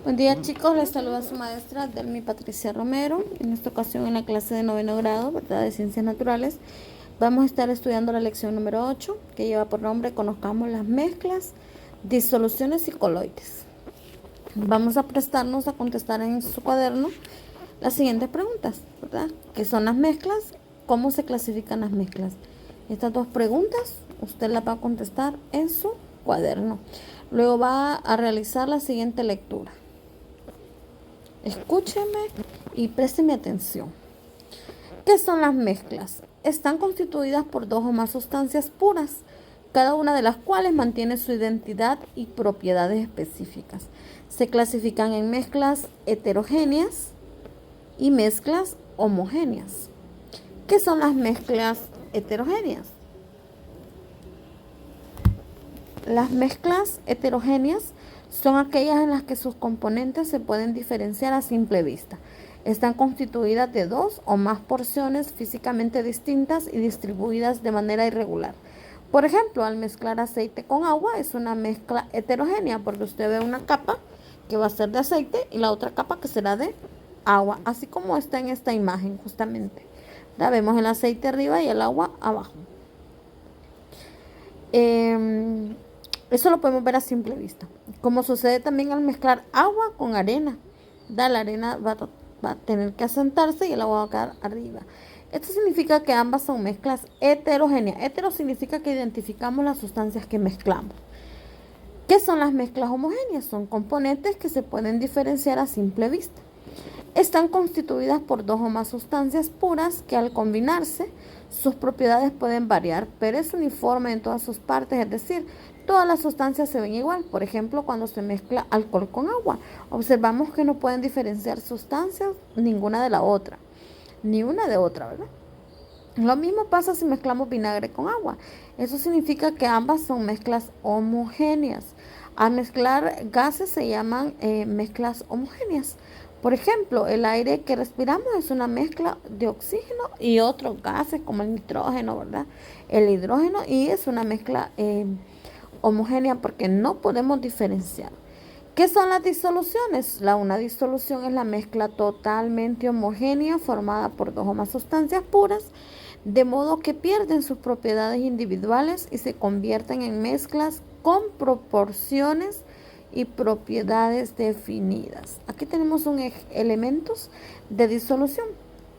Buen día chicos, les saluda su maestra Delmi Patricia Romero. En esta ocasión en la clase de noveno grado, ¿verdad?, de Ciencias Naturales, vamos a estar estudiando la lección número 8, que lleva por nombre Conozcamos las mezclas, disoluciones y coloides. Vamos a prestarnos a contestar en su cuaderno las siguientes preguntas, ¿verdad? ¿Qué son las mezclas? ¿Cómo se clasifican las mezclas? Estas dos preguntas usted las va a contestar en su cuaderno. Luego va a realizar la siguiente lectura. Escúcheme y présteme atención. ¿Qué son las mezclas? Están constituidas por dos o más sustancias puras, cada una de las cuales mantiene su identidad y propiedades específicas. Se clasifican en mezclas heterogéneas y mezclas homogéneas. ¿Qué son las mezclas heterogéneas? Las mezclas heterogéneas son aquellas en las que sus componentes se pueden diferenciar a simple vista. Están constituidas de dos o más porciones físicamente distintas y distribuidas de manera irregular. Por ejemplo, al mezclar aceite con agua es una mezcla heterogénea porque usted ve una capa que va a ser de aceite y la otra capa que será de agua, así como está en esta imagen justamente. Ya vemos el aceite arriba y el agua abajo. Eso lo podemos ver a simple vista. Como sucede también al mezclar agua con arena. La arena va a tener que asentarse y el agua va a quedar arriba. Esto significa que ambas son mezclas heterogéneas. Hetero significa que identificamos las sustancias que mezclamos. ¿Qué son las mezclas homogéneas? Son componentes que se pueden diferenciar a simple vista. Están constituidas por dos o más sustancias puras que al combinarse sus propiedades pueden variar, pero es uniforme en todas sus partes, es decir, todas las sustancias se ven igual. Por ejemplo, cuando se mezcla alcohol con agua, observamos que no pueden diferenciar sustancias ninguna de la otra, ni una de otra, ¿verdad? Lo mismo pasa si mezclamos vinagre con agua. Eso significa que ambas son mezclas homogéneas. Al mezclar gases se llaman mezclas homogéneas. Por ejemplo, el aire que respiramos es una mezcla de oxígeno y otros gases como el nitrógeno, ¿verdad? El hidrógeno, y es una mezcla homogénea porque no podemos diferenciar. ¿Qué son las disoluciones? Una disolución es la mezcla totalmente homogénea formada por dos o más sustancias puras, de modo que pierden sus propiedades individuales y se convierten en mezclas con proporciones y propiedades definidas. Aquí tenemos elementos de disolución.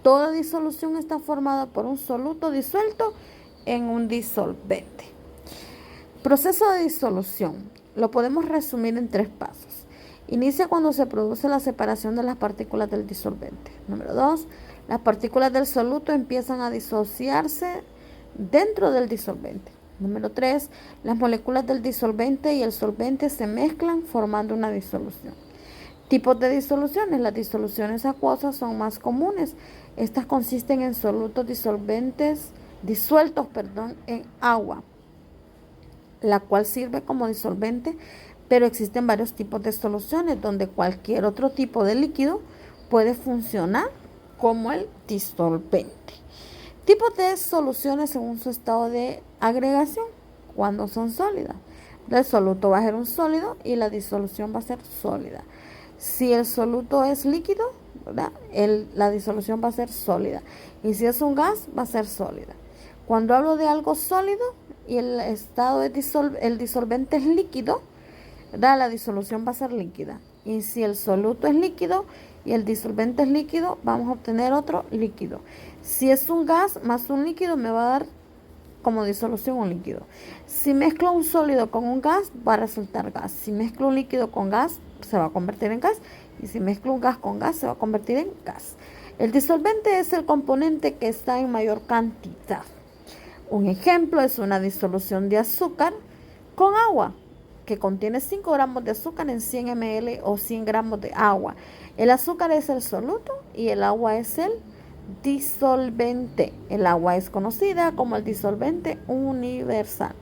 Toda disolución está formada por un soluto disuelto en un disolvente. Proceso de disolución. Lo podemos resumir en 3 pasos. Inicia cuando se produce la separación de las partículas del disolvente. Número 2. Las partículas del soluto empiezan a disociarse dentro del disolvente. Número 3. Las moléculas del disolvente y el solvente se mezclan formando una disolución. Tipos de disoluciones. Las disoluciones acuosas son más comunes. Estas consisten en solutos disueltos en agua, la cual sirve como disolvente, pero existen varios tipos de soluciones donde cualquier otro tipo de líquido puede funcionar como el disolvente. Tipos de soluciones según su estado de agregación. Cuando son sólidas, el soluto va a ser un sólido y la disolución va a ser sólida. Si el soluto es líquido, ¿verdad?, la disolución va a ser sólida. Y si es un gas, va a ser sólida. Cuando hablo de algo sólido y el estado de el disolvente es líquido, ¿verdad?, la disolución va a ser líquida. Y si el soluto es líquido y el disolvente es líquido, vamos a obtener otro líquido. Si es un gas más un líquido, me va a dar como disolución un líquido. Si mezclo un sólido con un gas, va a resultar gas. Si mezclo un líquido con gas, se va a convertir en gas. Y si mezclo un gas con gas, se va a convertir en gas. El disolvente es el componente que está en mayor cantidad. Un ejemplo es una disolución de azúcar con agua, que contiene 5 gramos de azúcar en 100 ml o 100 gramos de agua. El azúcar es el soluto y el agua es el disolvente. El agua es conocida como el disolvente universal.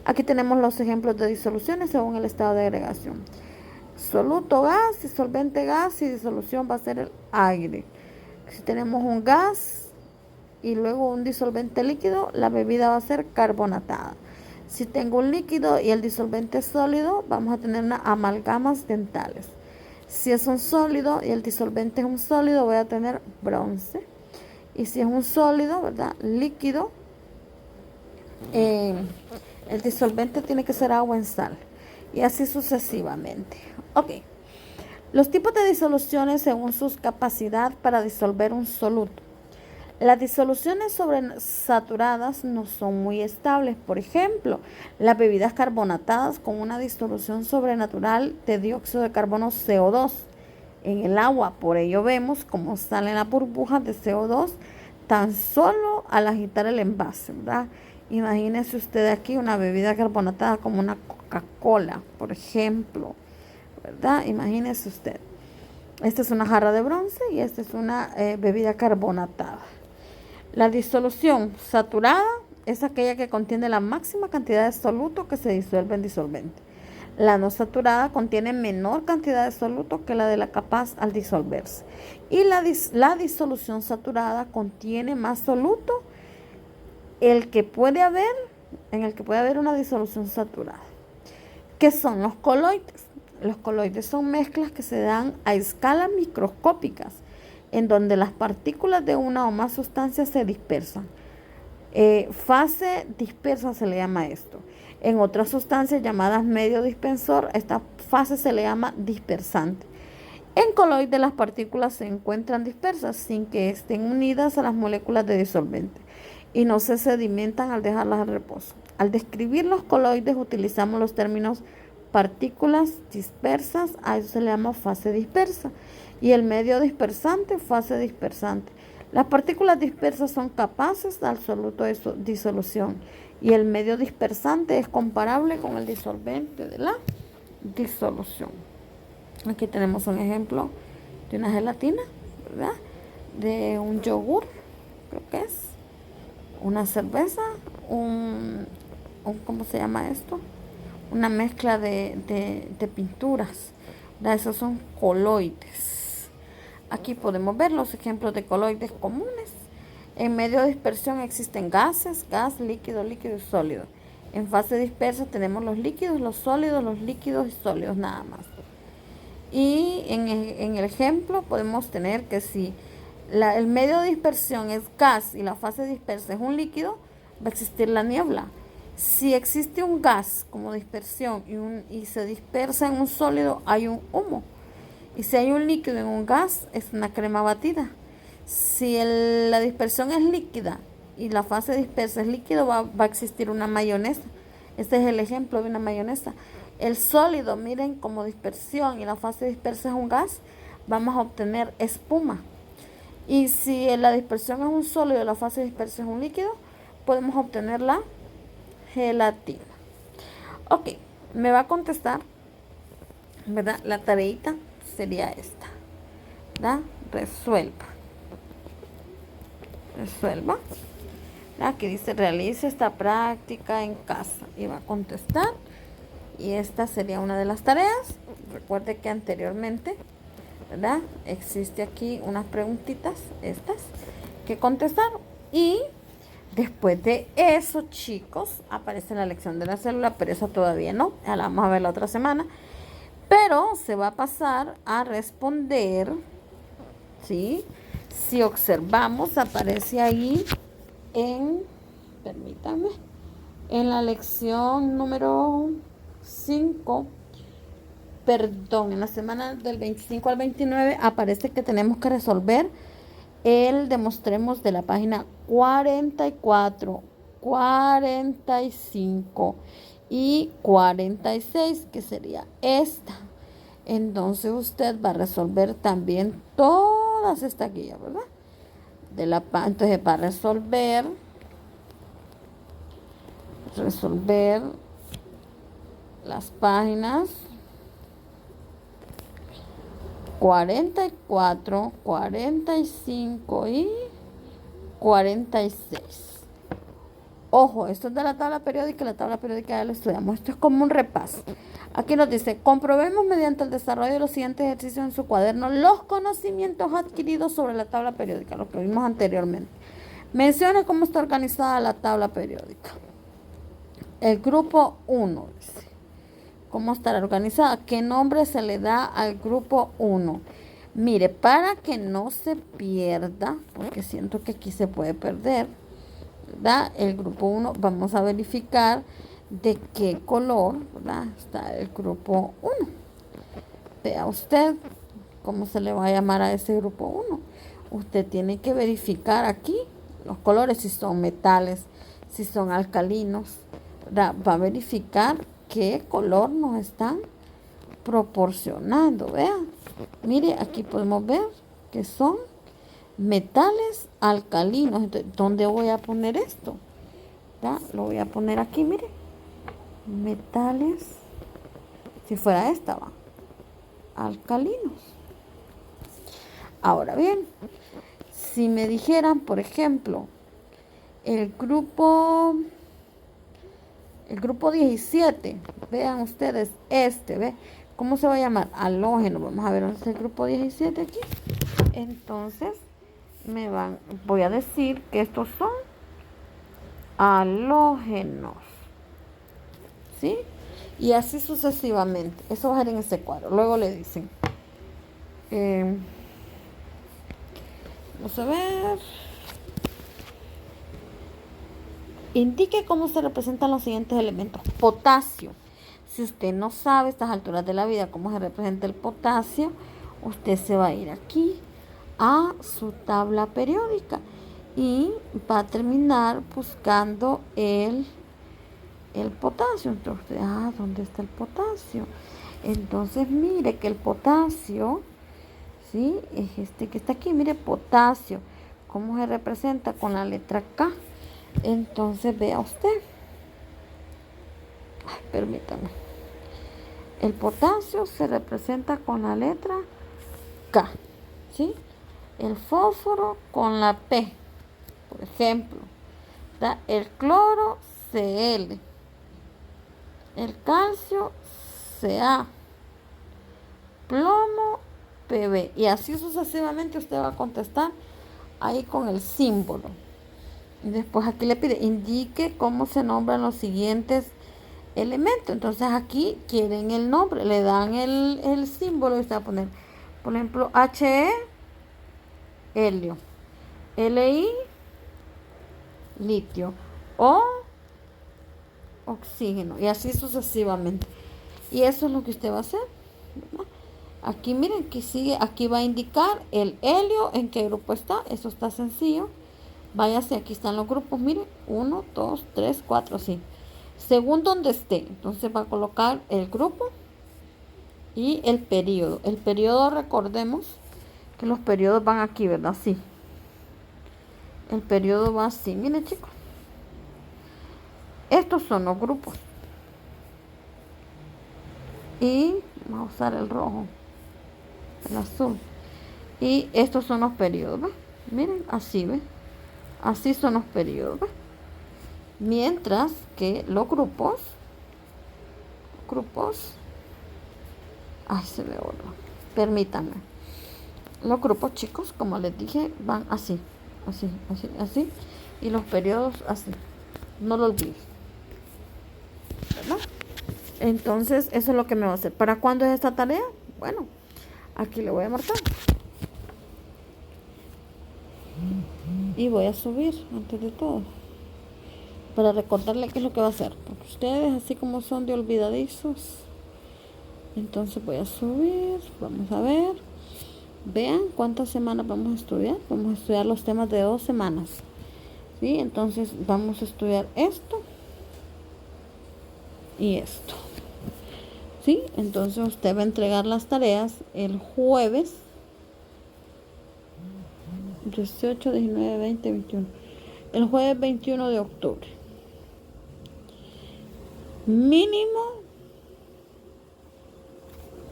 Aquí tenemos los ejemplos de disoluciones según el estado de agregación. Soluto gas, disolvente gas y disolución va a ser el aire. Si tenemos un gas y luego un disolvente líquido, la bebida va a ser carbonatada. Si tengo un líquido y el disolvente es sólido, vamos a tener unas amalgamas dentales. Si es un sólido y el disolvente es un sólido, voy a tener bronce. Y si es un sólido, ¿verdad? Líquido, el disolvente tiene que ser agua en sal. Y así sucesivamente. Ok. Los tipos de disoluciones según su capacidad para disolver un soluto. Las disoluciones sobresaturadas no son muy estables. Por ejemplo, las bebidas carbonatadas con una disolución sobrenatural de dióxido de carbono CO2 en el agua. Por ello vemos cómo salen las burbujas de CO2 tan solo al agitar el envase, ¿verdad? Imagínese usted aquí una bebida carbonatada como una Coca-Cola, por ejemplo, ¿verdad? Imagínese usted. Esta es una jarra de bronce y esta es una bebida carbonatada. La disolución saturada es aquella que contiene la máxima cantidad de soluto que se disuelve en disolvente. La no saturada contiene menor cantidad de soluto que la de la capaz al disolverse. Y la disolución saturada contiene más soluto en el que puede haber una disolución saturada. ¿Qué son los coloides? Los coloides son mezclas que se dan a escalas microscópicas, en donde las partículas de una o más sustancias se dispersan. Fase dispersa se le llama esto. En otras sustancias llamadas medio dispensor, esta fase se le llama dispersante. En coloides las partículas se encuentran dispersas sin que estén unidas a las moléculas de disolvente y no se sedimentan al dejarlas al reposo. Al describir los coloides utilizamos los términos partículas dispersas, a eso se le llama fase dispersa, y el medio dispersante, fase dispersante. Las partículas dispersas son capaces de absoluto de disolución y el medio dispersante es comparable con el disolvente de la disolución. Aquí tenemos un ejemplo de una gelatina, ¿verdad? De un yogur, creo que es, una cerveza, ¿cómo se llama esto? Una mezcla de pinturas. Esos son coloides. Aquí podemos ver los ejemplos de coloides comunes. En medio de dispersión existen gases, gas, líquido, líquido y sólido. En fase dispersa tenemos los líquidos, los sólidos, los líquidos y sólidos nada más. Y en el ejemplo podemos tener que si el medio de dispersión es gas y la fase dispersa es un líquido, va a existir la niebla. Si existe un gas como dispersión y se dispersa en un sólido, hay un humo. Y si hay un líquido en un gas, es una crema batida. Si la dispersión es líquida y la fase dispersa es líquido, va a existir una mayonesa. Este es el ejemplo de una mayonesa. El sólido, miren, como dispersión y la fase dispersa es un gas, vamos a obtener espuma. Y si la dispersión es un sólido y la fase dispersa es un líquido, podemos obtener la gelatina. Ok, me va a contestar, ¿verdad? La tareita sería esta, ¿verdad? Resuelva. Aquí dice realice esta práctica en casa y va a contestar. Y esta sería una de las tareas. Recuerde que anteriormente, ¿verdad? Existe aquí unas preguntitas, estas, que contestar. Y después de eso, chicos, aparece la lección de la célula, pero esa todavía no. Ya la vamos a ver la otra semana. Pero se va a pasar a responder, ¿sí? Si observamos, aparece ahí permítanme, en la lección número 5, perdón, en la semana del 25 al 29, aparece que tenemos que resolver demostremos de la página 44, 45 y 46, que sería esta. Entonces usted va a resolver también todas estas guías, ¿verdad? Entonces va a resolver las páginas 44, 45 y 46. Ojo, esto es de la tabla periódica. La tabla periódica ya la estudiamos. Esto es como un repaso. Aquí nos dice, comprobemos mediante el desarrollo de los siguientes ejercicios en su cuaderno los conocimientos adquiridos sobre la tabla periódica, lo que vimos anteriormente. Mencione cómo está organizada la tabla periódica. El grupo 1 dice, cómo estará organizada. ¿Qué nombre se le da al grupo 1? Mire, para que no se pierda, porque siento que aquí se puede perder, ¿verdad? El grupo 1, vamos a verificar de qué color, ¿verdad? Está el grupo 1. Vea usted cómo se le va a llamar a ese grupo 1. Usted tiene que verificar aquí los colores, si son metales, si son alcalinos, ¿verdad? Va a verificar qué color nos están proporcionando. Vean, mire, aquí podemos ver que son metales alcalinos. Entonces, ¿dónde voy a poner esto? ¿Ya? Lo voy a poner aquí, mire, metales, si fuera esta, va, alcalinos. Ahora bien, si me dijeran, por ejemplo, el grupo 17, vean ustedes, ¿ve? ¿Cómo se va a llamar? Halógeno. Vamos a ver dónde está el grupo 17 aquí. Entonces, voy a decir que estos son halógenos. ¿Sí? Y así sucesivamente. Eso va a ser en este cuadro. Luego le dicen. Vamos a ver. Indique cómo se representan los siguientes elementos. Potasio. Si usted no sabe a estas alturas de la vida cómo se representa el potasio, usted se va a ir aquí a su tabla periódica y va a terminar buscando el potasio. Entonces, ¿dónde está el potasio? Entonces, mire que el potasio, ¿sí? Es este que está aquí, mire, potasio. ¿Cómo se representa? Con la letra K. Entonces, vea usted. Permítame. El potasio se representa con la letra K, ¿sí? El fósforo con la P, por ejemplo. ¿Da? El cloro, Cl. El calcio, Ca. Plomo, Pb. Y así sucesivamente usted va a contestar ahí con el símbolo. Y después aquí le pide, indique cómo se nombran los siguientes elementos. Entonces aquí quieren el nombre, le dan el símbolo y usted va a poner, por ejemplo, He, helio, Li, litio, O, oxígeno, y así sucesivamente. Y eso es lo que usted va a hacer, ¿verdad? Aquí miren que sigue, aquí va a indicar el helio, en qué grupo está. Eso está sencillo. Váyase, aquí están los grupos, miren, 1, 2, 3, 4, sí. Según donde esté, entonces va a colocar el grupo y el periodo. El periodo, recordemos que los periodos van aquí, ¿verdad? Sí. El periodo va así, miren chicos. Estos son los grupos. Y vamos a usar el rojo, el azul. Y estos son los periodos, ¿ves? Miren, así, ¿ves? Así son los periodos, ¿ves? Mientras que los grupos, ay, se ve otro. Permítanme. Los grupos, chicos, como les dije, van así, así, así, así. Y los periodos así. No lo olvides, ¿verdad? Entonces, eso es lo que me va a hacer. ¿Para cuándo es esta tarea? Bueno, aquí le voy a marcar. Y voy a subir antes de todo, para recordarle qué es lo que va a hacer. Porque ustedes, así como son de olvidadizos, entonces voy a subir. Vamos a ver. Vean cuántas semanas vamos a estudiar. Vamos a estudiar los temas de 2 semanas. ¿Sí? Entonces vamos a estudiar esto y esto. ¿Sí? Entonces usted va a entregar las tareas el jueves 18, 19, 20, 21. El jueves 21 de octubre. Mínimo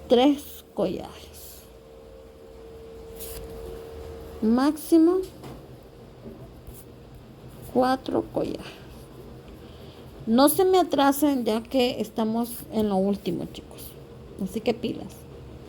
3 collajes. Máximo 4 collajes. No se me atrasen ya que estamos en lo último, chicos. Así que pilas.